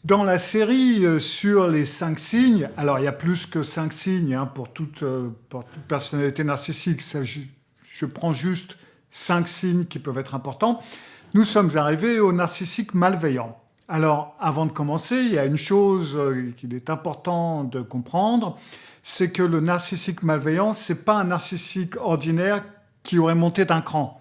Dans la série sur les 5 signes, alors il y a plus que 5 signes pour toute personnalité narcissique, je prends juste 5 signes qui peuvent être importants. Nous sommes arrivés au narcissique malveillant. Alors, avant de commencer, il y a une chose qu'il est important de comprendre, c'est que le narcissique malveillant, ce n'est pas un narcissique ordinaire qui aurait monté d'un cran.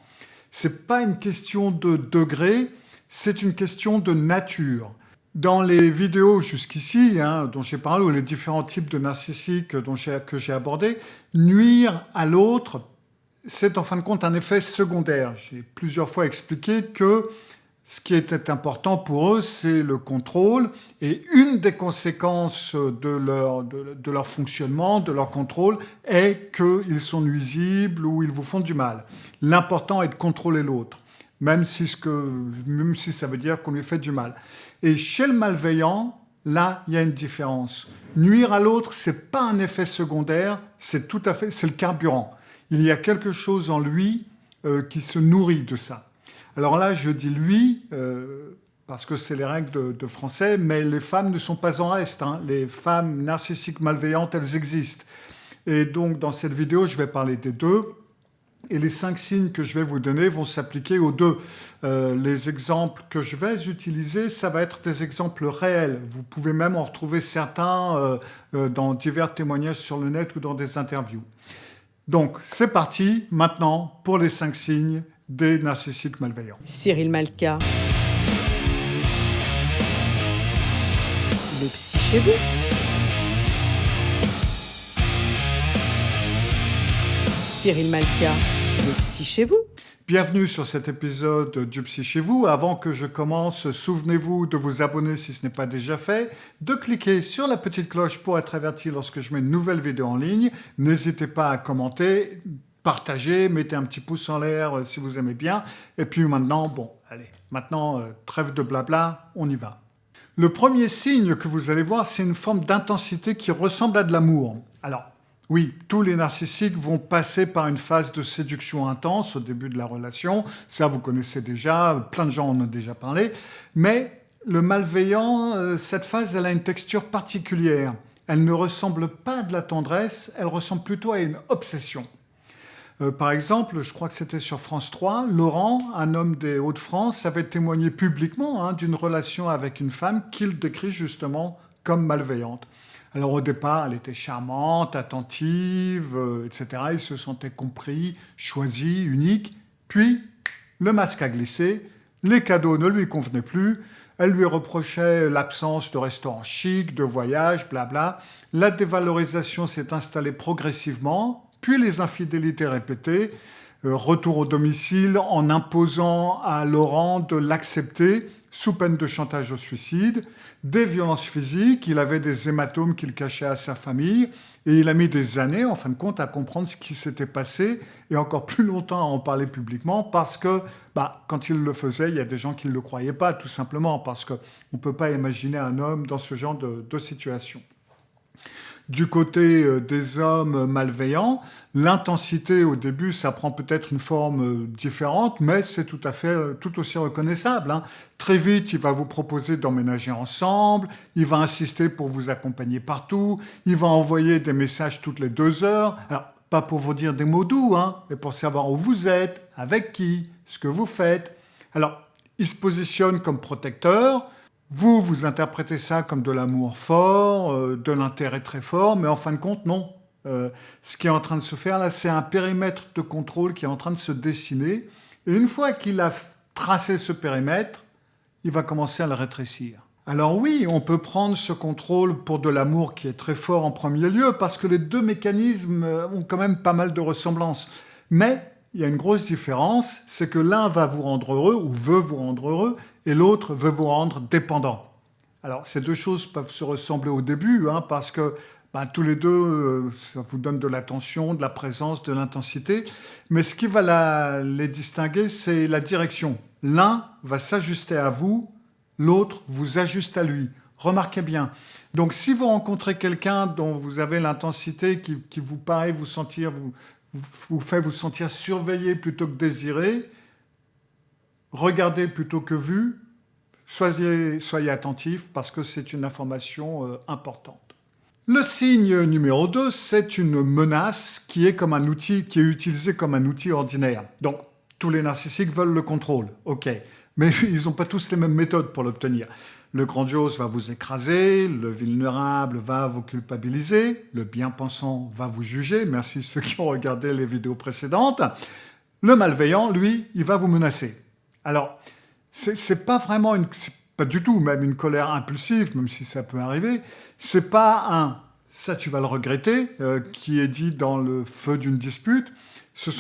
Ce n'est pas une question de degré, c'est une question de nature. Dans les vidéos jusqu'ici, dont j'ai parlé, ou les différents types de narcissiques que j'ai abordés, nuire à l'autre, c'est en fin de compte un effet secondaire. J'ai plusieurs fois expliqué que ce qui était important pour eux, c'est le contrôle. Et une des conséquences de leur fonctionnement, de leur contrôle, est qu'ils sont nuisibles ou ils vous font du mal. L'important est de contrôler l'autre, même si ça veut dire qu'on lui fait du mal. Et chez le malveillant, là, il y a une différence. Nuire à l'autre, c'est pas un effet secondaire, c'est le carburant. Il y a quelque chose en lui qui se nourrit de ça. Alors là, je dis lui, parce que c'est les règles de français, mais les femmes ne sont pas en reste. Les femmes narcissiques malveillantes, elles existent. Et donc, dans cette vidéo, je vais parler des deux. Et les 5 signes que je vais vous donner vont s'appliquer aux deux. Les exemples que je vais utiliser, ça va être des exemples réels. Vous pouvez même en retrouver certains dans divers témoignages sur le net ou dans des interviews. Donc, c'est parti maintenant pour les 5 signes des narcissiques malveillants. Cyril Malka. Le psy chez vous. Cyril Malka, le psy chez vous. Bienvenue sur cet épisode du Psy chez vous. Avant que je commence, souvenez-vous de vous abonner si ce n'est pas déjà fait, de cliquer sur la petite cloche pour être averti lorsque je mets une nouvelle vidéo en ligne. N'hésitez pas à commenter, partager, mettez un petit pouce en l'air si vous aimez bien. Et puis maintenant, trêve de blabla, on y va. Le premier signe que vous allez voir, c'est une forme d'intensité qui ressemble à de l'amour. Alors, oui, tous les narcissiques vont passer par une phase de séduction intense au début de la relation. Ça, vous connaissez déjà, plein de gens en ont déjà parlé. Mais le malveillant, cette phase, elle a une texture particulière. Elle ne ressemble pas à de la tendresse, elle ressemble plutôt à une obsession. Par exemple, je crois que c'était sur France 3, Laurent, un homme des Hauts-de-France, avait témoigné publiquement d'une relation avec une femme qu'il décrit justement comme malveillante. Alors au départ, elle était charmante, attentive, etc. Il se sentait compris, choisi, unique. Puis, le masque a glissé, les cadeaux ne lui convenaient plus, elle lui reprochait l'absence de restaurants chics, de voyages, blabla. La dévalorisation s'est installée progressivement, puis les infidélités répétées, retour au domicile en imposant à Laurent de l'accepter sous peine de chantage au suicide, des violences physiques, il avait des hématomes qu'il cachait à sa famille, et il a mis des années, en fin de compte, à comprendre ce qui s'était passé, et encore plus longtemps à en parler publiquement, parce que quand il le faisait, il y a des gens qui ne le croyaient pas, tout simplement, parce qu'on ne peut pas imaginer un homme dans ce genre de situation. Du côté des hommes malveillants, l'intensité au début, ça prend peut-être une forme différente, mais c'est tout aussi reconnaissable. Très vite, il va vous proposer d'emménager ensemble, il va insister pour vous accompagner partout, il va envoyer des messages toutes les 2 heures. Alors, pas pour vous dire des mots doux, mais pour savoir où vous êtes, avec qui, ce que vous faites. Alors, il se positionne comme protecteur. Vous interprétez ça comme de l'amour fort, de l'intérêt très fort, mais en fin de compte, non. Ce qui est en train de se faire là, c'est un périmètre de contrôle qui est en train de se dessiner. Et une fois qu'il a tracé ce périmètre, il va commencer à le rétrécir. Alors oui, on peut prendre ce contrôle pour de l'amour qui est très fort en premier lieu, parce que les deux mécanismes ont quand même pas mal de ressemblances. Mais il y a une grosse différence, c'est que l'un va vous rendre heureux, ou veut vous rendre heureux, et l'autre veut vous rendre dépendant. Alors, ces deux choses peuvent se ressembler au début, parce que tous les deux, ça vous donne de l'attention, de la présence, de l'intensité. Mais ce qui va les distinguer, c'est la direction. L'un va s'ajuster à vous, l'autre vous ajuste à lui. Remarquez bien. Donc, si vous rencontrez quelqu'un dont vous avez l'intensité qui vous paraît vous fait vous sentir surveillé plutôt que désiré, regarder plutôt que vu, soyez attentifs parce que c'est une information importante. Le signe numéro 2, c'est une menace qui est comme un outil, qui est utilisé comme un outil ordinaire. Donc, tous les narcissiques veulent le contrôle, ok. Mais ils n'ont pas tous les mêmes méthodes pour l'obtenir. Le grandiose va vous écraser, le vulnérable va vous culpabiliser, le bien-pensant va vous juger, merci ceux qui ont regardé les vidéos précédentes. Le malveillant, lui, il va vous menacer. Alors, c'est pas vraiment pas du tout même une colère impulsive, même si ça peut arriver. C'est pas un « ça tu vas le regretter » qui est dit dans le feu d'une dispute. Ça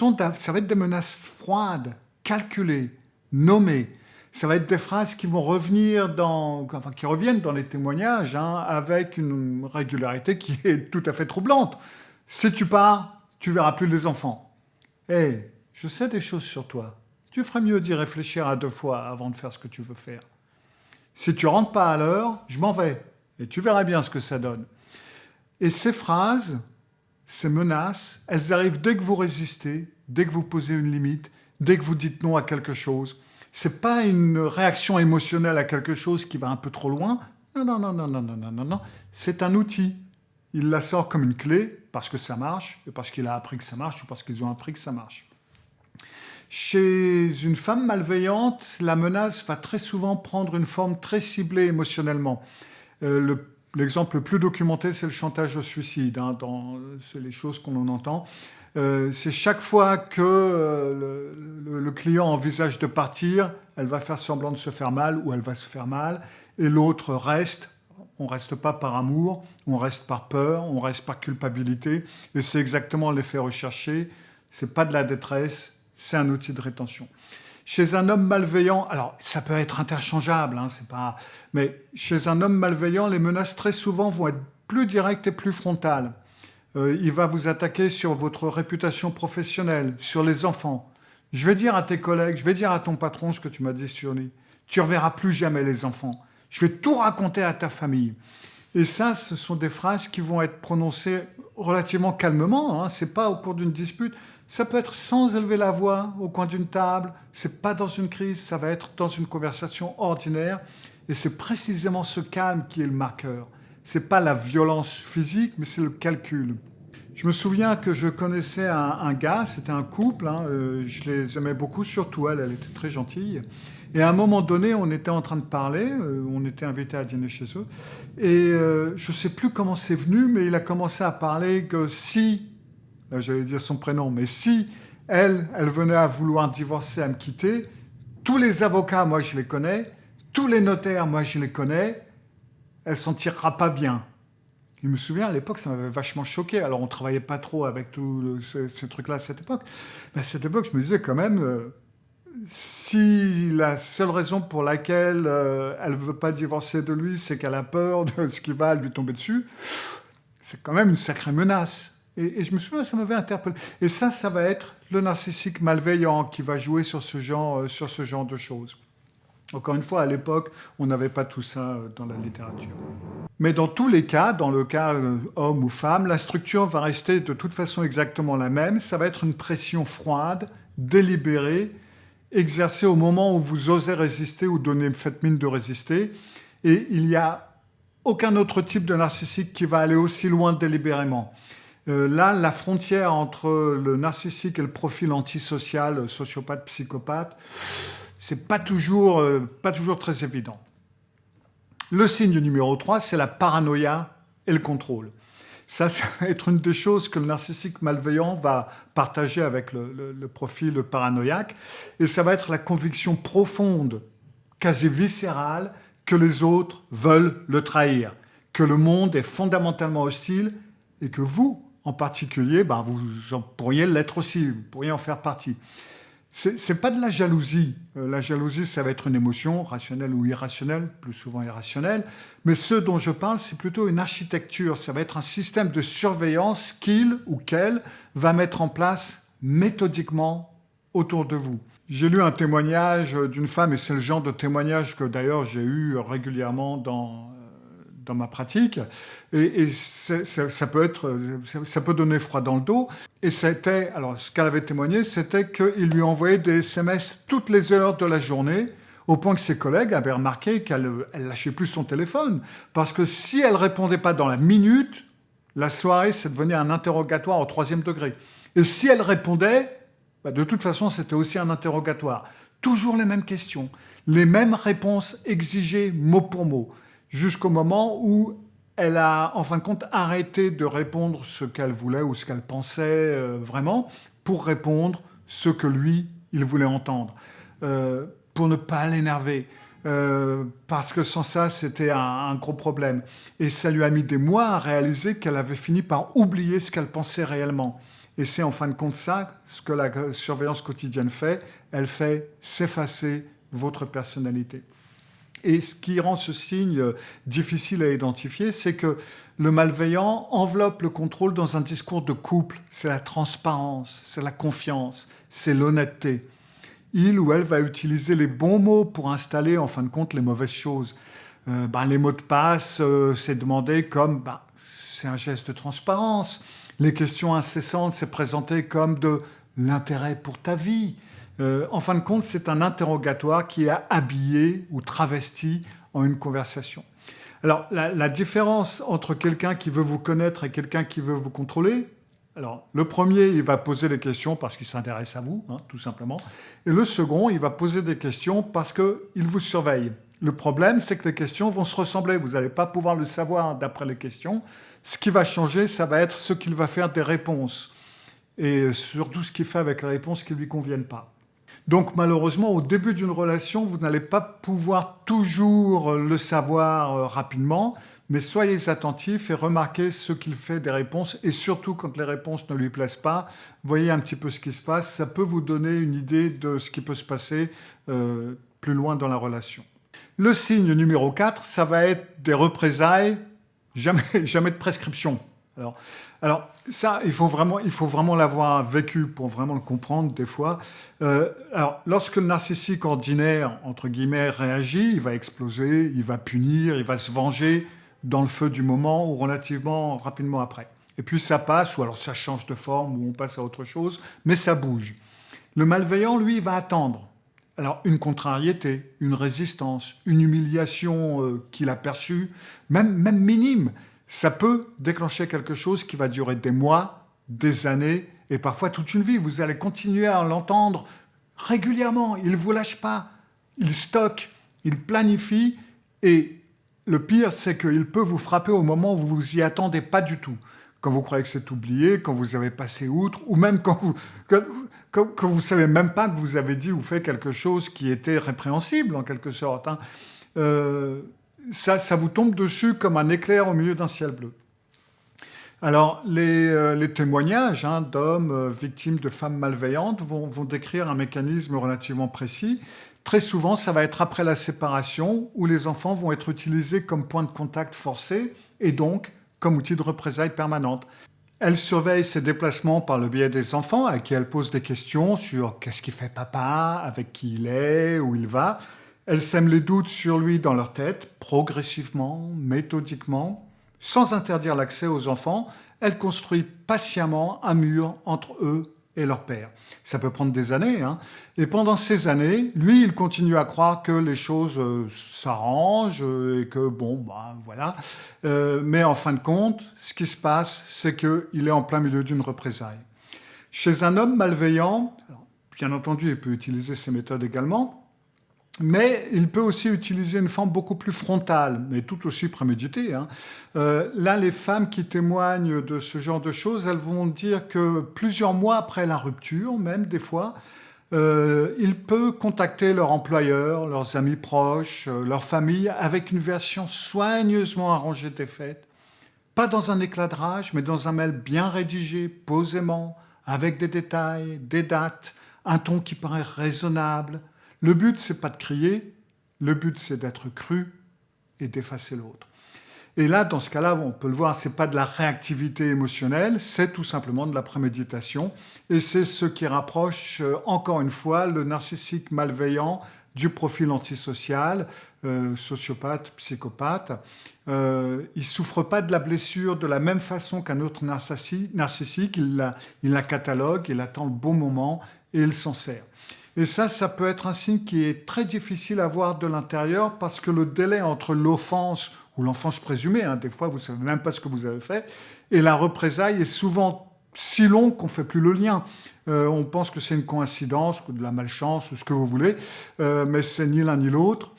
va être des menaces froides, calculées, nommées. Ça va être des phrases qui vont reviennent dans les témoignages avec une régularité qui est tout à fait troublante. Si tu pars, tu verras plus les enfants. Hey, je sais des choses sur toi. Tu ferais mieux d'y réfléchir à 2 fois avant de faire ce que tu veux faire. Si tu rentres pas à l'heure, je m'en vais. Et tu verras bien ce que ça donne. Et ces phrases, ces menaces, elles arrivent dès que vous résistez, dès que vous posez une limite, dès que vous dites non à quelque chose. C'est pas une réaction émotionnelle à quelque chose qui va un peu trop loin. Non. C'est un outil. Il la sort comme une clé parce que ça marche, et parce qu'il a appris que ça marche, ou parce qu'ils ont appris que ça marche. Chez une femme malveillante, la menace va très souvent prendre une forme très ciblée émotionnellement. L'exemple le plus documenté, c'est le chantage au suicide, dans les choses qu'on en entend. C'est chaque fois que le client envisage de partir, elle va faire semblant de se faire mal ou elle va se faire mal, et l'autre reste. On ne reste pas par amour, on reste par peur, on reste par culpabilité, et c'est exactement l'effet recherché. Ce n'est pas de la détresse, c'est un outil de rétention. Chez un homme malveillant, alors ça peut être interchangeable, mais chez un homme malveillant, les menaces très souvent vont être plus directes et plus frontales. Il va vous attaquer sur votre réputation professionnelle, sur les enfants. Je vais dire à tes collègues, je vais dire à ton patron ce que tu m'as dit sur lui. Tu ne reverras plus jamais les enfants. Je vais tout raconter à ta famille. Et ça, ce sont des phrases qui vont être prononcées relativement calmement. Ce n'est pas au cours d'une dispute. Ça peut être sans élever la voix au coin d'une table. Ce n'est pas dans une crise, ça va être dans une conversation ordinaire. Et c'est précisément ce calme qui est le marqueur. Ce n'est pas la violence physique, mais c'est le calcul. Je me souviens que je connaissais un gars, c'était un couple, je les aimais beaucoup, surtout elle était très gentille. Et à un moment donné, on était en train de parler, on était invités à dîner chez eux, et je ne sais plus comment c'est venu, mais il a commencé à parler que si, là j'allais dire son prénom, mais si elle venait à vouloir divorcer, à me quitter, tous les avocats, moi je les connais, tous les notaires, moi je les connais, elle s'en tirera pas bien. Je me souviens, à l'époque, ça m'avait vachement choqué. Alors, on ne travaillait pas trop avec tous ces trucs-là à cette époque. Mais à cette époque, je me disais quand même, si la seule raison pour laquelle elle ne veut pas divorcer de lui, c'est qu'elle a peur de ce qui va lui tomber dessus, c'est quand même une sacrée menace. Et je me souviens, ça m'avait interpellé. Et ça va être le narcissique malveillant qui va jouer sur ce genre de choses. Encore une fois, à l'époque, on n'avait pas tout ça dans la littérature. Mais dans tous les cas, dans le cas homme ou femme, la structure va rester de toute façon exactement la même. Ça va être une pression froide, délibérée, exercée au moment où vous osez résister ou faites mine de résister. Et il n'y a aucun autre type de narcissique qui va aller aussi loin délibérément. Là, la frontière entre le narcissique et le profil antisocial, sociopathe, psychopathe, c'est pas toujours très évident. Le signe numéro 3, c'est la paranoïa et le contrôle. Ça va être une des choses que le narcissique malveillant va partager avec le profil paranoïaque. Et ça va être la conviction profonde, quasi viscérale, que les autres veulent le trahir, que le monde est fondamentalement hostile et que vous, en particulier, vous en pourriez l'être aussi, vous pourriez en faire partie. C'est pas de la jalousie. La jalousie, ça va être une émotion, rationnelle ou irrationnelle, plus souvent irrationnelle. Mais ce dont je parle, c'est plutôt une architecture. Ça va être un système de surveillance qu'il ou qu'elle va mettre en place méthodiquement autour de vous. J'ai lu un témoignage d'une femme, et c'est le genre de témoignage que d'ailleurs j'ai eu régulièrement dans ma pratique, et ça peut donner froid dans le dos. Et alors ce qu'elle avait témoigné, c'était qu'il lui envoyait des SMS toutes les heures de la journée, au point que ses collègues avaient remarqué qu'elle ne lâchait plus son téléphone, parce que si elle ne répondait pas dans la minute, la soirée, ça devenait un interrogatoire au 3e degré. Et si elle répondait, de toute façon, c'était aussi un interrogatoire. Toujours les mêmes questions, les mêmes réponses exigées mot pour mot, jusqu'au moment où elle a, en fin de compte, arrêté de répondre ce qu'elle voulait ou ce qu'elle pensait vraiment, pour répondre ce que lui, il voulait entendre, pour ne pas l'énerver. Parce que sans ça, c'était un gros problème. Et ça lui a mis des mois à réaliser qu'elle avait fini par oublier ce qu'elle pensait réellement. Et c'est en fin de compte ça, ce que la surveillance quotidienne fait. Elle fait s'effacer votre personnalité. Et ce qui rend ce signe difficile à identifier, c'est que le malveillant enveloppe le contrôle dans un discours de couple. C'est la transparence, c'est la confiance, c'est l'honnêteté. Il ou elle va utiliser les bons mots pour installer, en fin de compte, les mauvaises choses. Les mots de passe, c'est demandé comme c'est un geste de transparence. Les questions incessantes, c'est présenté comme de l'intérêt pour ta vie. En fin de compte, c'est un interrogatoire qui est habillé ou travesti en une conversation. Alors, la différence entre quelqu'un qui veut vous connaître et quelqu'un qui veut vous contrôler, alors, le premier, il va poser des questions parce qu'il s'intéresse à vous, tout simplement. Et le second, il va poser des questions parce qu'il vous surveille. Le problème, c'est que les questions vont se ressembler. Vous n'allez pas pouvoir le savoir d'après les questions. Ce qui va changer, ça va être ce qu'il va faire des réponses. Et surtout ce qu'il fait avec les réponses qui ne lui conviennent pas. Donc malheureusement, au début d'une relation, vous n'allez pas pouvoir toujours le savoir rapidement, mais soyez attentifs et remarquez ce qu'il fait des réponses, et surtout quand les réponses ne lui plaisent pas, voyez un petit peu ce qui se passe, ça peut vous donner une idée de ce qui peut se passer plus loin dans la relation. Le signe numéro 4, ça va être des représailles, jamais de prescription. Alors ça, il faut vraiment l'avoir vécu pour vraiment le comprendre des fois. Alors, lorsque le narcissique ordinaire, entre guillemets, réagit, il va exploser, il va punir, il va se venger dans le feu du moment ou relativement rapidement après. Et puis ça passe, ou alors ça change de forme, ou on passe à autre chose, mais ça bouge. Le malveillant, lui, il va attendre. Alors, une contrariété, une résistance, une humiliation qu'il a perçue, même minime, ça peut déclencher quelque chose qui va durer des mois, des années, et parfois toute une vie. Vous allez continuer à l'entendre régulièrement. Il ne vous lâche pas. Il stocke, il planifie, et le pire, c'est qu'il peut vous frapper au moment où vous vous y attendez pas du tout. Quand vous croyez que c'est oublié, quand vous avez passé outre, ou même quand vous savez même pas que vous avez dit ou fait quelque chose qui était répréhensible, en quelque sorte. Ça vous tombe dessus comme un éclair au milieu d'un ciel bleu. Alors, les témoignages d'hommes victimes de femmes malveillantes vont décrire un mécanisme relativement précis. Très souvent, ça va être après la séparation où les enfants vont être utilisés comme point de contact forcé et donc comme outil de représailles permanente. Elle surveille ses déplacements par le biais des enfants à qui elle pose des questions sur qu'est-ce qu'il fait papa, avec qui il est, où il va. Elle sème les doutes sur lui dans leur tête, progressivement, méthodiquement, sans interdire l'accès aux enfants. Elle construit patiemment un mur entre eux et leur père. Ça peut prendre des années. Et pendant ces années, lui, il continue à croire que les choses s'arrangent et que, voilà. Mais en fin de compte, ce qui se passe, c'est qu'il est en plein milieu d'une représaille. Chez un homme malveillant, alors, bien entendu, il peut utiliser ces méthodes également, mais il peut aussi utiliser une forme beaucoup plus frontale, mais tout aussi préméditée. Là, les femmes qui témoignent de ce genre de choses, elles vont dire que plusieurs mois après la rupture, même des fois, il peut contacter leur employeur, leurs amis proches, leur famille, avec une version soigneusement arrangée des faits. Pas dans un éclat de rage, mais dans un mail bien rédigé, posément, avec des détails, des dates, un ton qui paraît raisonnable. Le but, c'est pas de crier, le but, c'est d'être cru et d'effacer l'autre. Et là, dans ce cas-là, on peut le voir, c'est pas de la réactivité émotionnelle, c'est tout simplement de la préméditation. Et c'est ce qui rapproche, encore une fois, le narcissique malveillant du profil antisocial, sociopathe, psychopathe. Il ne souffre pas de la blessure de la même façon qu'un autre narcissique, il la catalogue, il attend le bon moment et il s'en sert. Et ça peut être un signe qui est très difficile à voir de l'intérieur parce que le délai entre l'offense, ou l'offense présumée, des fois vous ne savez même pas ce que vous avez fait, et la représailles est souvent si long qu'on ne fait plus le lien. On pense que c'est une coïncidence, ou de la malchance, ou ce que vous voulez, mais c'est ni l'un ni l'autre.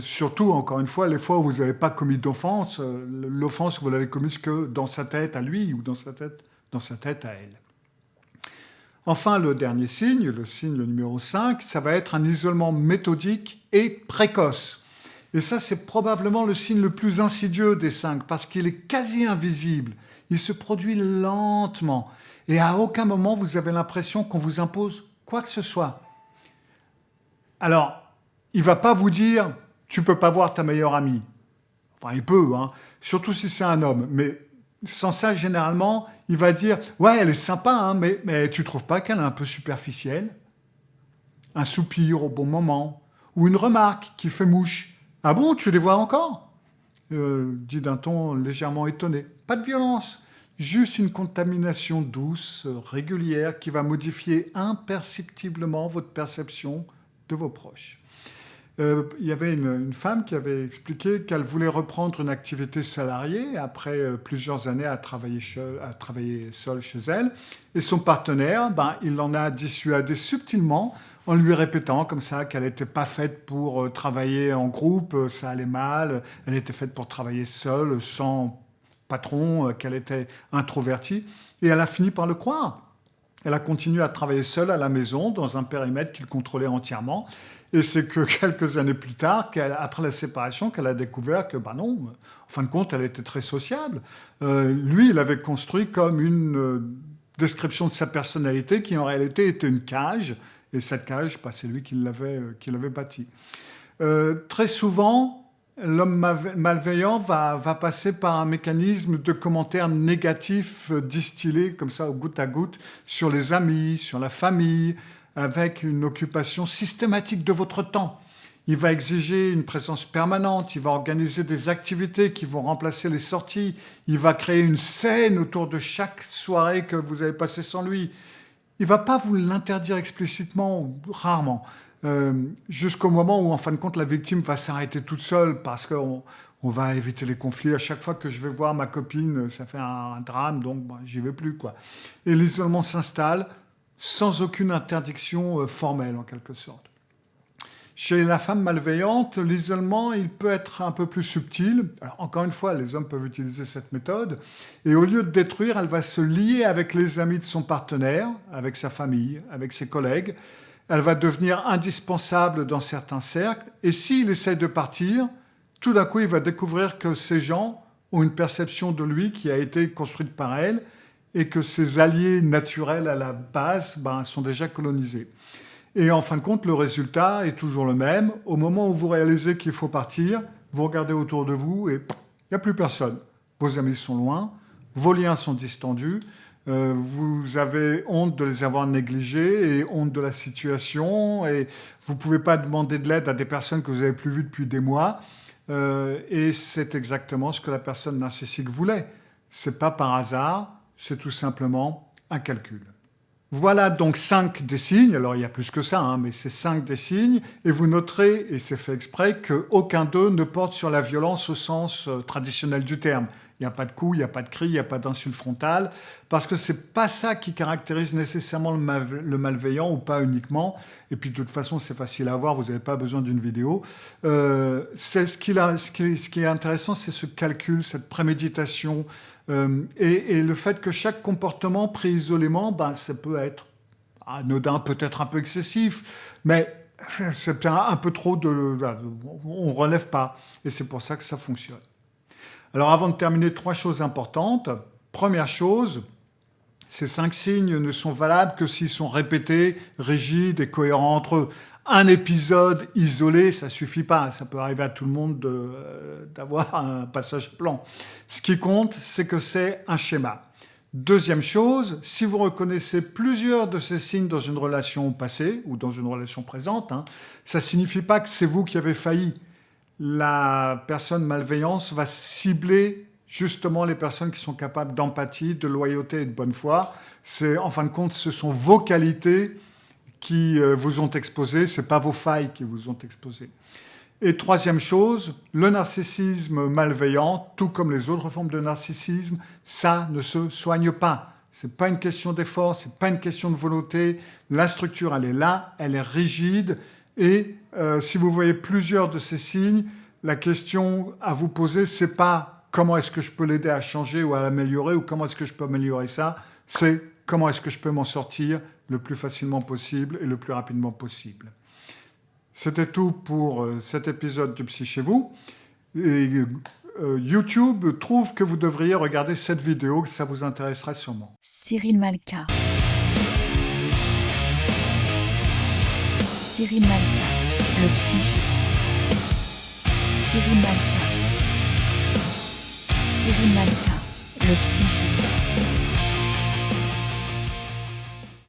Surtout, encore une fois, les fois où vous n'avez pas commis d'offense, l'offense, vous l'avez commise que dans sa tête à lui ou dans sa tête à elle. Enfin, le dernier signe, le signe numéro 5, ça va être un isolement méthodique et précoce. Et ça, c'est probablement le signe le plus insidieux des 5 parce qu'il est quasi invisible. Il se produit lentement et à aucun moment vous avez l'impression qu'on vous impose quoi que ce soit. Alors, il ne va pas vous dire « tu ne peux pas voir ta meilleure amie ». Enfin, il peut, surtout si c'est un homme. Mais sans ça, généralement, il va dire « ouais, elle est sympa, mais tu ne trouves pas qu'elle est un peu superficielle ?» Un soupir au bon moment ou une remarque qui fait mouche. « Ah bon, tu les vois encore ?» dit d'un ton légèrement étonné. Pas de violence, juste une contamination douce, régulière, qui va modifier imperceptiblement votre perception de vos proches. Il y avait une femme qui avait expliqué qu'elle voulait reprendre une activité salariée après plusieurs années à travailler seule chez elle. Et son partenaire, il l'en a dissuadé subtilement en lui répétant comme ça qu'elle n'était pas faite pour travailler en groupe, ça allait mal, elle était faite pour travailler seule, sans patron, qu'elle était introvertie. Et elle a fini par le croire. Elle a continué à travailler seule à la maison, dans un périmètre qu'il contrôlait entièrement. Et c'est que quelques années plus tard, après la séparation, qu'elle a découvert que, non, en fin de compte, elle était très sociable. Lui, il avait construit comme une description de sa personnalité qui, en réalité, était une cage. Et cette cage, c'est lui qui l'avait bâtie. Très souvent, l'homme malveillant va passer par un mécanisme de commentaires négatifs distillés comme ça au goutte à goutte sur les amis, sur la famille, avec une occupation systématique de votre temps. Il va exiger une présence permanente, il va organiser des activités qui vont remplacer les sorties, il va créer une scène autour de chaque soirée que vous avez passée sans lui. Il ne va pas vous l'interdire explicitement, rarement. Jusqu'au moment où, en fin de compte, la victime va s'arrêter toute seule parce qu'on va éviter les conflits. À chaque fois que je vais voir ma copine, ça fait un drame, donc j'y vais plus, quoi. Et l'isolement s'installe sans aucune interdiction formelle, en quelque sorte. Chez la femme malveillante, l'isolement, il peut être un peu plus subtil. Alors, encore une fois, les hommes peuvent utiliser cette méthode. Et au lieu de détruire, elle va se lier avec les amis de son partenaire, avec sa famille, avec ses collègues. Elle va devenir indispensable dans certains cercles. Et s'il essaie de partir, tout d'un coup, il va découvrir que ces gens ont une perception de lui qui a été construite par elle et que ses alliés naturels à la base sont déjà colonisés. Et en fin de compte, le résultat est toujours le même. Au moment où vous réalisez qu'il faut partir, vous regardez autour de vous et il n'y a plus personne. Vos amis sont loin, vos liens sont distendus, vous avez honte de les avoir négligés et honte de la situation et vous ne pouvez pas demander de l'aide à des personnes que vous n'avez plus vues depuis des mois. Et c'est exactement ce que la personne narcissique voulait. Ce n'est pas par hasard, c'est tout simplement un calcul. Voilà donc 5 des signes, alors il y a plus que ça, mais c'est 5 des signes, et vous noterez, et c'est fait exprès, qu'aucun d'eux ne porte sur la violence au sens traditionnel du terme. Il n'y a pas de coups, il n'y a pas de cris, il n'y a pas d'insulte frontale, parce que ce n'est pas ça qui caractérise nécessairement le malveillant, ou pas uniquement, et puis de toute façon c'est facile à voir, vous n'avez pas besoin d'une vidéo. Ce qui est intéressant, c'est ce calcul, cette préméditation, et le fait que chaque comportement pris isolément, ça peut être anodin, peut-être un peu excessif, mais c'est un peu trop on ne relève pas, et c'est pour ça que ça fonctionne. Alors avant de terminer, 3 choses importantes. Première chose, ces 5 signes ne sont valables que s'ils sont répétés, rigides et cohérents entre eux. Un épisode isolé, ça ne suffit pas. Ça peut arriver à tout le monde d'avoir un passage plan. Ce qui compte, c'est que c'est un schéma. Deuxième chose, si vous reconnaissez plusieurs de ces signes dans une relation passée ou dans une relation présente, ça ne signifie pas que c'est vous qui avez failli. La personne malveillante va cibler justement les personnes qui sont capables d'empathie, de loyauté et de bonne foi. En fin de compte, ce sont vos qualités qui vous ont exposé, ce n'est pas vos failles qui vous ont exposé. Et troisième chose, le narcissisme malveillant, tout comme les autres formes de narcissisme, ça ne se soigne pas. Ce n'est pas une question d'effort, ce n'est pas une question de volonté. La structure, elle est là, elle est rigide. Et si vous voyez plusieurs de ces signes, la question à vous poser, ce n'est pas comment est-ce que je peux l'aider à changer ou à améliorer, ou comment est-ce que je peux améliorer ça, c'est comment est-ce que je peux m'en sortir le plus facilement possible et le plus rapidement possible. C'était tout pour cet épisode du Psy chez vous. Et, YouTube trouve que vous devriez regarder cette vidéo, que ça vous intéressera sûrement. Cyril Malka. Cyril Malka, le Psy chez vous. Cyril Malka. Cyril Malka, le Psy chez vous.